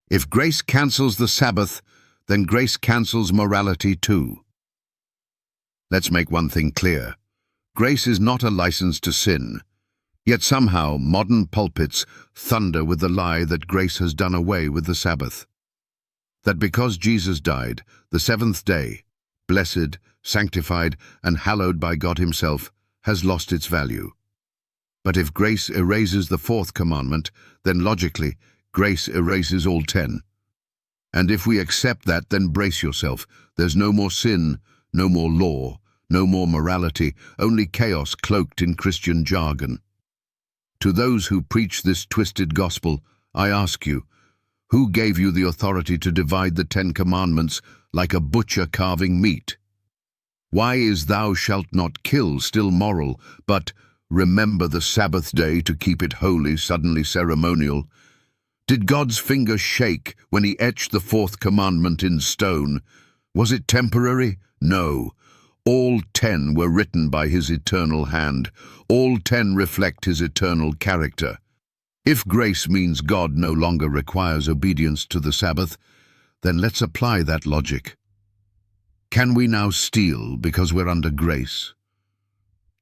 If grace cancels the Sabbath, then grace cancels morality too. Let's make one thing clear. Grace is not a license to sin. Yet somehow modern pulpits thunder with the lie that grace has done away with the Sabbath. That because Jesus died, the seventh day, blessed, sanctified, and hallowed by God Himself, has lost its value. But if grace erases the fourth commandment, then logically, grace erases all 10. And if we accept that, then brace yourself. There's no more sin, no more law, no more morality, only chaos cloaked in Christian jargon. To those who preach this twisted gospel, I ask you, who gave you the authority to divide the 10 commandments like a butcher carving meat? Why is thou shalt not kill still moral, but remember the Sabbath day to keep it holy suddenly ceremonial? Did God's finger shake when He etched the fourth commandment in stone? Was it temporary? No. All 10 were written by His eternal hand. All 10 reflect His eternal character. If grace means God no longer requires obedience to the Sabbath, then let's apply that logic. Can we now steal because we're under grace?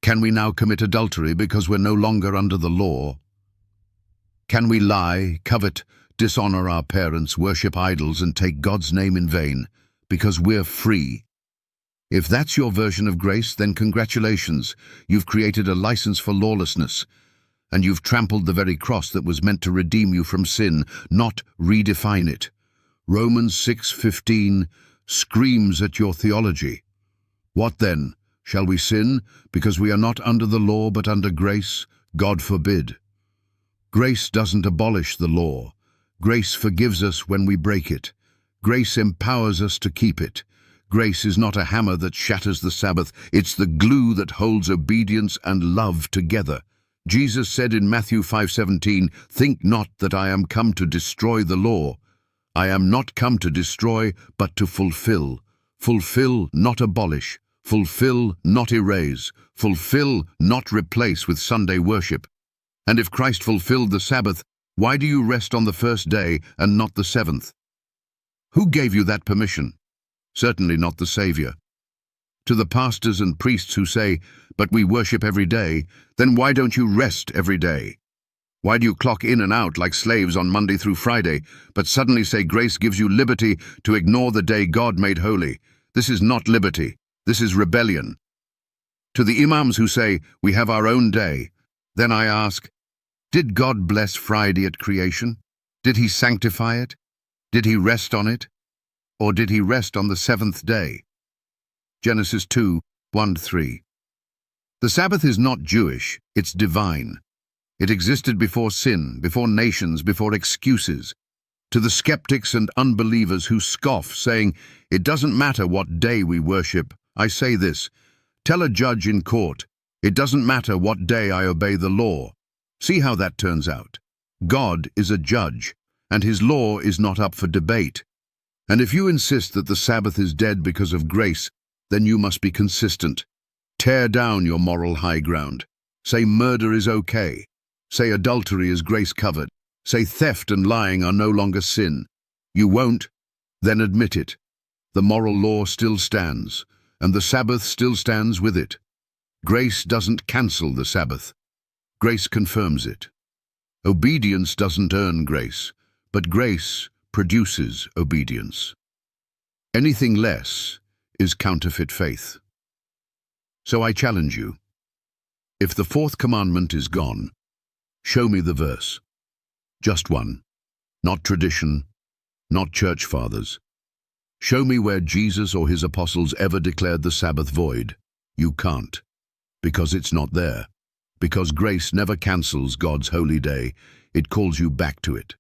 Can we now commit adultery because we're no longer under the law? Can we lie, covet, dishonor our parents, worship idols, and take God's name in vain because we're free? If that's your version of grace, then congratulations, you've created a license for lawlessness, and you've trampled the very cross that was meant to redeem you from sin, not redefine it. Romans 6:15 screams at your theology. What then? Shall we sin because we are not under the law but under grace? God forbid. Grace doesn't abolish the law. Grace forgives us when we break it. Grace empowers us to keep it. Grace is not a hammer that shatters the Sabbath. It's the glue that holds obedience and love together. Jesus said in Matthew 5:17, "Think not that I am come to destroy the law. I am not come to destroy, but to fulfill. Fulfill, not abolish. Fulfill, not erase. Fulfill, not replace with Sunday worship." And if Christ fulfilled the Sabbath, why do you rest on the first day and not the seventh? Who gave you that permission? Certainly not the Savior. To the pastors and priests who say, "But we worship every day," then why don't you rest every day? Why do you clock in and out like slaves on Monday through Friday, but suddenly say grace gives you liberty to ignore the day God made holy? This is not liberty. This is rebellion. To the imams who say, "We have our own day," then I ask, did God bless Friday at creation? Did He sanctify it? Did He rest on it? Or did He rest on the seventh day? Genesis 2:1-3. The Sabbath is not Jewish, it's divine. It existed before sin, before nations, before excuses. To the skeptics and unbelievers who scoff, saying, "It doesn't matter what day we worship," I say this: tell a judge in court, "It doesn't matter what day I obey the law." See how that turns out. God is a judge, and His law is not up for debate. And if you insist that the Sabbath is dead because of grace, then you must be consistent. Tear down your moral high ground. Say murder is okay. Say adultery is grace-covered. Say theft and lying are no longer sin. You won't? Then admit it. The moral law still stands, and the Sabbath still stands with it. Grace doesn't cancel the Sabbath. Grace confirms it. Obedience doesn't earn grace, but grace produces obedience. Anything less is counterfeit faith. So I challenge you. If the fourth commandment is gone, show me the verse. Just one. Not tradition, not church fathers. Show me where Jesus or His apostles ever declared the Sabbath void. You can't, because it's not there. Because grace never cancels God's holy day, it calls you back to it.